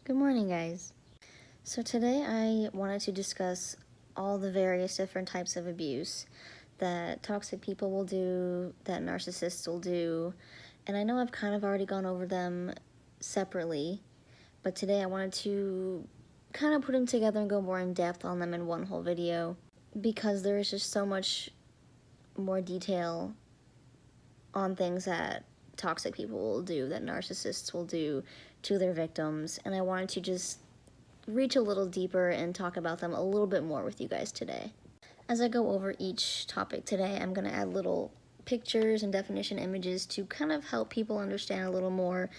Good morning, guys. So today I wanted to discuss all the various different types of abuse that toxic people will do, that narcissists will do, and I know I've kind of already gone over them separately, but today I wanted to kind of put them together and go more in depth on them in one whole video because there is just so much more detail on things that toxic people will do, that narcissists will do to their victims, and I wanted to just reach a little deeper and talk about them a little bit more with you guys today. As I go over each topic today, I'm going to add little pictures and definition images to kind of help people understand a little more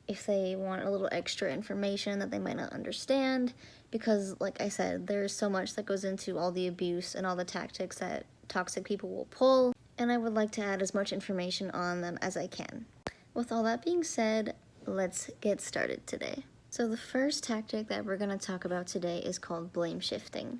if they want a little extra information that they might not understand, because like I said, there's so much that goes into all the abuse and all the tactics that toxic people will pull, and I would like to add as much information on them as I can. With all that being said, let's get started today. So the first tactic that we're going to talk about today is called blame shifting.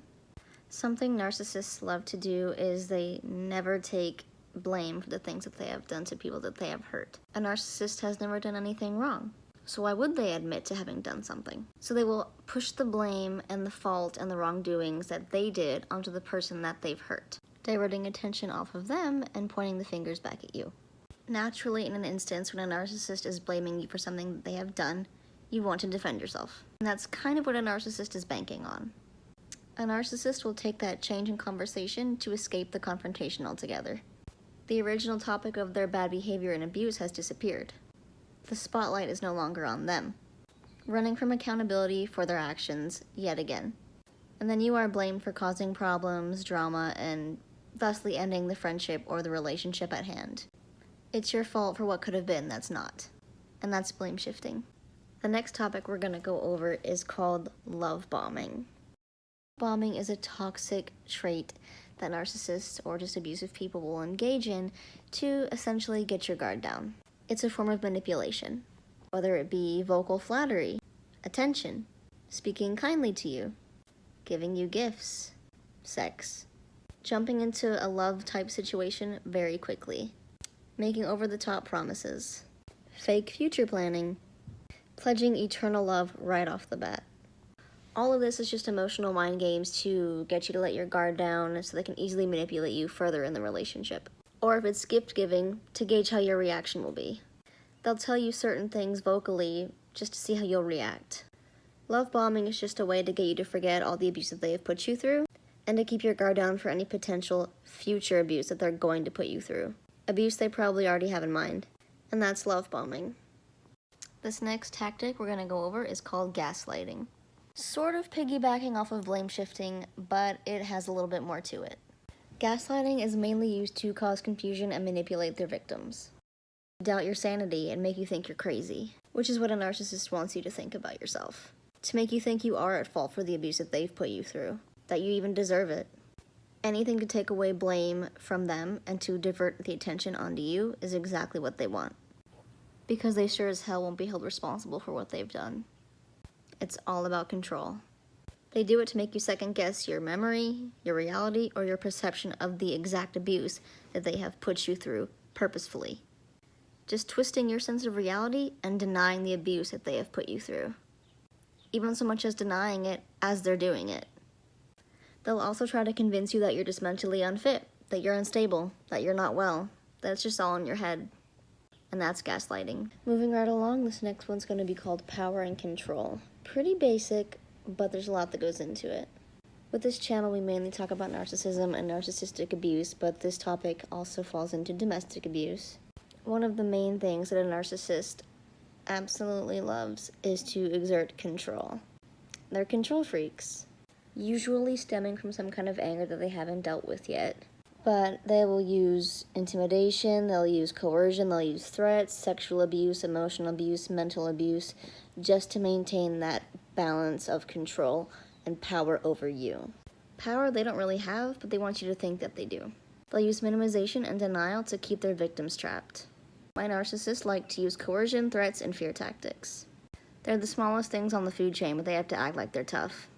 Something narcissists love to do is they never take blame for the things that they have done to people that they have hurt. A narcissist has never done anything wrong, so why would they admit to having done something? So they will push the blame and the fault and the wrongdoings that they did onto the person that they've hurt, diverting attention off of them and pointing the fingers back at you. Naturally, in an instance when a narcissist is blaming you for something that they have done, you want to defend yourself. And that's kind of what a narcissist is banking on. A narcissist will take that change in conversation to escape the confrontation altogether. The original topic of their bad behavior and abuse has disappeared. The spotlight is no longer on them, running from accountability for their actions yet again. And then you are blamed for causing problems, drama, and thusly ending the friendship or the relationship at hand. It's your fault for what could have been that's not. And that's blame shifting. The next topic we're going to go over is called love bombing. Bombing is a toxic trait that narcissists or just abusive people will engage in to essentially get your guard down. It's a form of manipulation, whether it be vocal flattery, attention, speaking kindly to you, giving you gifts, sex, jumping into a love type situation very quickly, making over-the-top promises, fake future planning, pledging eternal love right off the bat. All of this is just emotional mind games to get you to let your guard down so they can easily manipulate you further in the relationship. Or if it's gift giving, to gauge how your reaction will be. They'll tell you certain things vocally just to see how you'll react. Love bombing is just a way to get you to forget all the abuse that they have put you through and to keep your guard down for any potential future abuse that they're going to put you through. Abuse they probably already have in mind. And that's love bombing. This next tactic we're going to go over is called gaslighting. Sort of piggybacking off of blame shifting, but it has a little bit more to it. Gaslighting is mainly used to cause confusion and manipulate their victims. Doubt your sanity and make you think you're crazy, which is what a narcissist wants you to think about yourself. To make you think you are at fault for the abuse that they've put you through, that you even deserve it. Anything to take away blame from them and to divert the attention onto you is exactly what they want. Because they sure as hell won't be held responsible for what they've done. It's all about control. They do it to make you second guess your memory, your reality, or your perception of the exact abuse that they have put you through purposefully. Just twisting your sense of reality and denying the abuse that they have put you through. Even so much as denying it as they're doing it. They'll also try to convince you that you're just mentally unfit, that you're unstable, that you're not well, that it's just all in your head. And that's gaslighting. Moving right along, this next one's going to be called power and control. Pretty basic, but there's a lot that goes into it. With this channel, we mainly talk about narcissism and narcissistic abuse, but this topic also falls into domestic abuse. One of the main things that a narcissist absolutely loves is to exert control. They're control freaks, usually stemming from some kind of anger that they haven't dealt with yet. But they will use intimidation, they'll use coercion, they'll use threats, sexual abuse, emotional abuse, mental abuse, just to maintain that balance of control and power over you. Power they don't really have, but they want you to think that they do. They'll use minimization and denial to keep their victims trapped. My narcissists like to use coercion, threats, and fear tactics. They're the smallest things on the food chain, but they have to act like they're tough.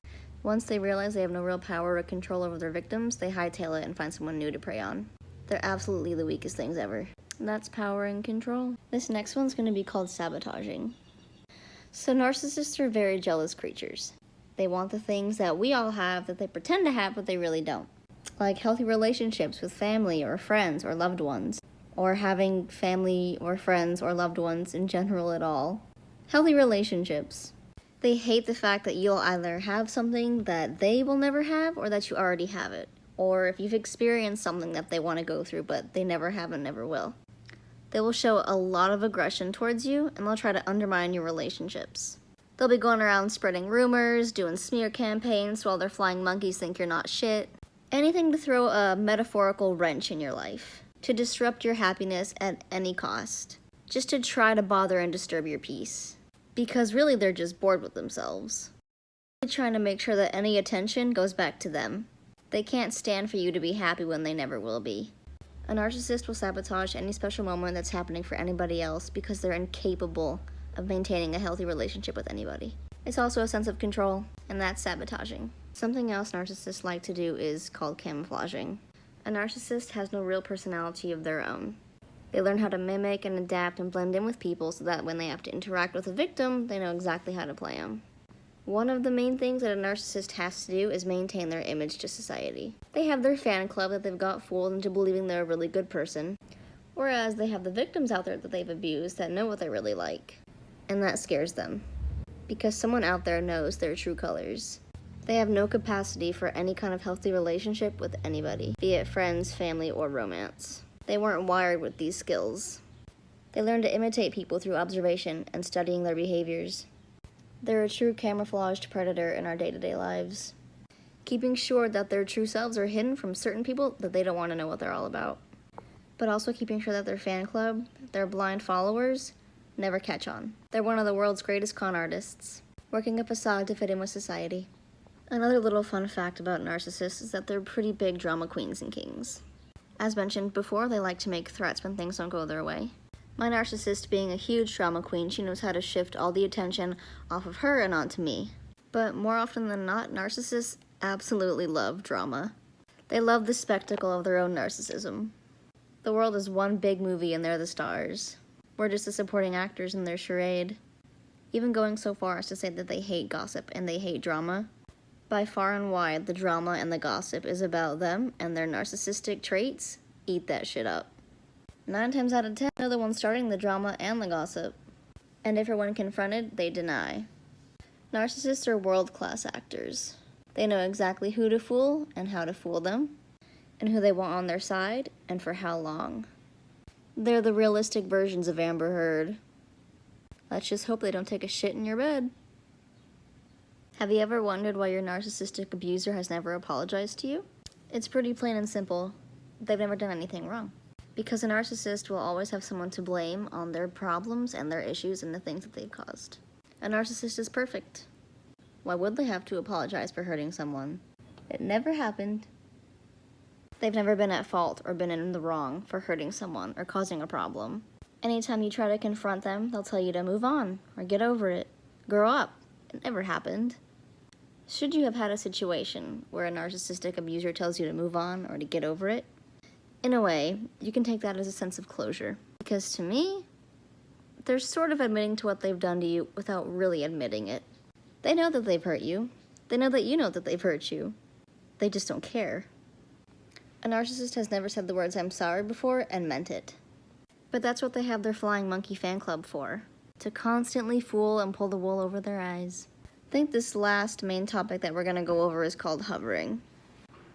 Once they realize they have no real power or control over their victims, they hightail it and find someone new to prey on. They're absolutely the weakest things ever. And that's power and control. This next one's going to be called sabotaging. So narcissists are very jealous creatures. They want the things that we all have that they pretend to have but they really don't. Like healthy relationships with family or friends or loved ones. Or having family or friends or loved ones in general at all. Healthy relationships. They hate the fact that you'll either have something that they will never have or that you already have it. Or if you've experienced something that they want to go through but they never have and never will. They will show a lot of aggression towards you and they'll try to undermine your relationships. They'll be going around spreading rumors, doing smear campaigns while their flying monkeys think you're not shit. Anything to throw a metaphorical wrench in your life. To disrupt your happiness at any cost. Just to try to bother and disturb your peace. Because really they're just bored with themselves. They're trying to make sure that any attention goes back to them. They can't stand for you to be happy when they never will be. A narcissist will sabotage any special moment that's happening for anybody else because they're incapable of maintaining a healthy relationship with anybody. It's also a sense of control, and that's sabotaging. Something else narcissists like to do is called camouflaging. A narcissist has no real personality of their own. They learn how to mimic and adapt and blend in with people so that when they have to interact with a victim, they know exactly how to play them. One of the main things that a narcissist has to do is maintain their image to society. They have their fan club that they've got fooled into believing they're a really good person, whereas they have the victims out there that they've abused that know what they really like. And that scares them, because someone out there knows their true colors. They have no capacity for any kind of healthy relationship with anybody, be it friends, family, or romance. They weren't wired with these skills. They learn to imitate people through observation and studying their behaviors. They're a true camouflaged predator in our day-to-day lives, keeping sure that their true selves are hidden from certain people that they don't want to know what they're all about, but also keeping sure that their fan club, their blind followers, never catch on. They're one of the world's greatest con artists, working a facade to fit in with society. Another little fun fact about narcissists is that they're pretty big drama queens and kings. As mentioned before, they like to make threats when things don't go their way. My narcissist being a huge drama queen, she knows how to shift all the attention off of her and onto me. But more often than not, narcissists absolutely love drama. They love the spectacle of their own narcissism. The world is one big movie and they're the stars. We're just the supporting actors in their charade. Even going so far as to say that they hate gossip and they hate drama. By far and wide, the drama and the gossip is about them and their narcissistic traits. Eat that shit up. 9 times out of 10, they're the ones starting the drama and the gossip. And if or when confronted, they deny. Narcissists are world-class actors. They know exactly who to fool and how to fool them, and who they want on their side, and for how long. They're the realistic versions of Amber Heard. Let's just hope they don't take a shit in your bed. Have you ever wondered why your narcissistic abuser has never apologized to you? It's pretty plain and simple. They've never done anything wrong. Because a narcissist will always have someone to blame on their problems and their issues and the things that they've caused. A narcissist is perfect. Why would they have to apologize for hurting someone? It never happened. They've never been at fault or been in the wrong for hurting someone or causing a problem. Anytime you try to confront them, they'll tell you to move on or get over it. Grow up. It never happened. Should you have had a situation where a narcissistic abuser tells you to move on or to get over it, in a way, you can take that as a sense of closure. Because to me, they're sort of admitting to what they've done to you without really admitting it. They know that they've hurt you. They know that you know that they've hurt you. They just don't care. A narcissist has never said the words "I'm sorry" before and meant it. But that's what they have their flying monkey fan club for. To constantly fool and pull the wool over their eyes. I think this last main topic that we're going to go over is called hovering.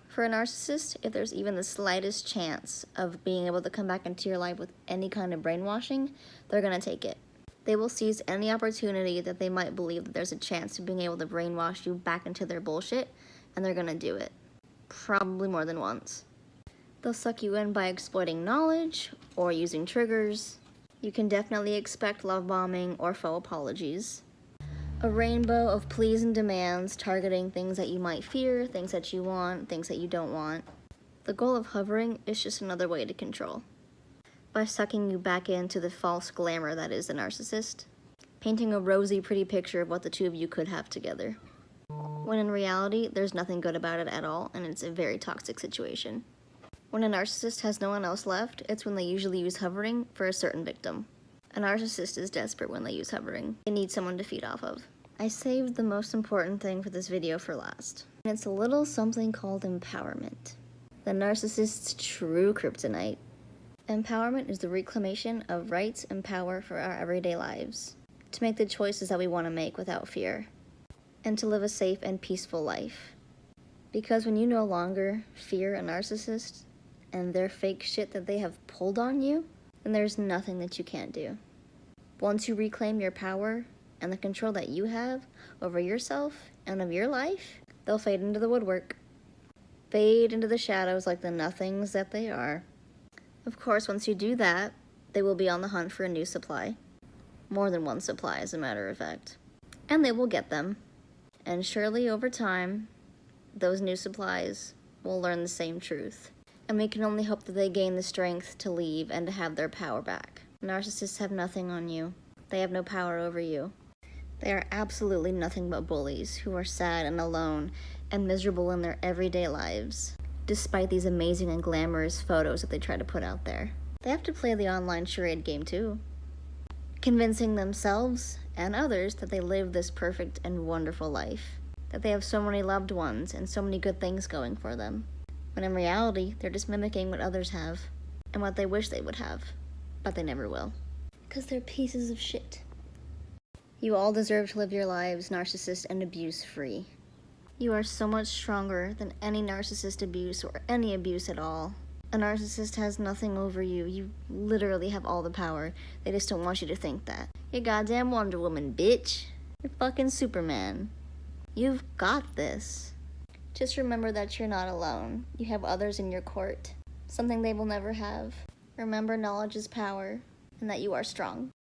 For a narcissist, if there's even the slightest chance of being able to come back into your life with any kind of brainwashing, they're going to take it. They will seize any opportunity that they might believe that there's a chance of being able to brainwash you back into their bullshit, and they're going to do it. Probably more than once. They'll suck you in by exploiting knowledge or using triggers. You can definitely expect love bombing or faux apologies. A rainbow of pleas and demands targeting things that you might fear, things that you want, things that you don't want. The goal of hovering is just another way to control. By sucking you back into the false glamour that is the narcissist, painting a rosy, pretty picture of what the two of you could have together. When in reality, there's nothing good about it at all, and it's a very toxic situation. When a narcissist has no one else left, it's when they usually use hovering for a certain victim. A narcissist is desperate when they use hovering. They need someone to feed off of. I saved the most important thing for this video for last. And it's a little something called empowerment. The narcissist's true kryptonite. Empowerment is the reclamation of rights and power for our everyday lives. To make the choices that we want to make without fear. And to live a safe and peaceful life. Because when you no longer fear a narcissist and their fake shit that they have pulled on you, then there's nothing that you can't do. Once you reclaim your power and the control that you have over yourself and of your life, they'll fade into the woodwork. Fade into the shadows like the nothings that they are. Of course, once you do that, they will be on the hunt for a new supply. More than one supply, as a matter of fact. And they will get them. And surely over time, those new supplies will learn the same truth. And we can only hope that they gain the strength to leave and to have their power back. Narcissists have nothing on you. They have no power over you. They are absolutely nothing but bullies who are sad and alone and miserable in their everyday lives, despite these amazing and glamorous photos that they try to put out there. They have to play the online charade game too, convincing themselves and others that they live this perfect and wonderful life, that they have so many loved ones and so many good things going for them, when in reality, they're just mimicking what others have and what they wish they would have, but they never will. Because they're pieces of shit. You all deserve to live your lives narcissist and abuse free. You are so much stronger than any narcissist abuse or any abuse at all. A narcissist has nothing over you. You literally have all the power. They just don't want you to think that. You're goddamn Wonder Woman, bitch. You're fucking Superman. You've got this. Just remember that you're not alone. You have others in your court. Something they will never have. Remember, knowledge is power, and that you are strong.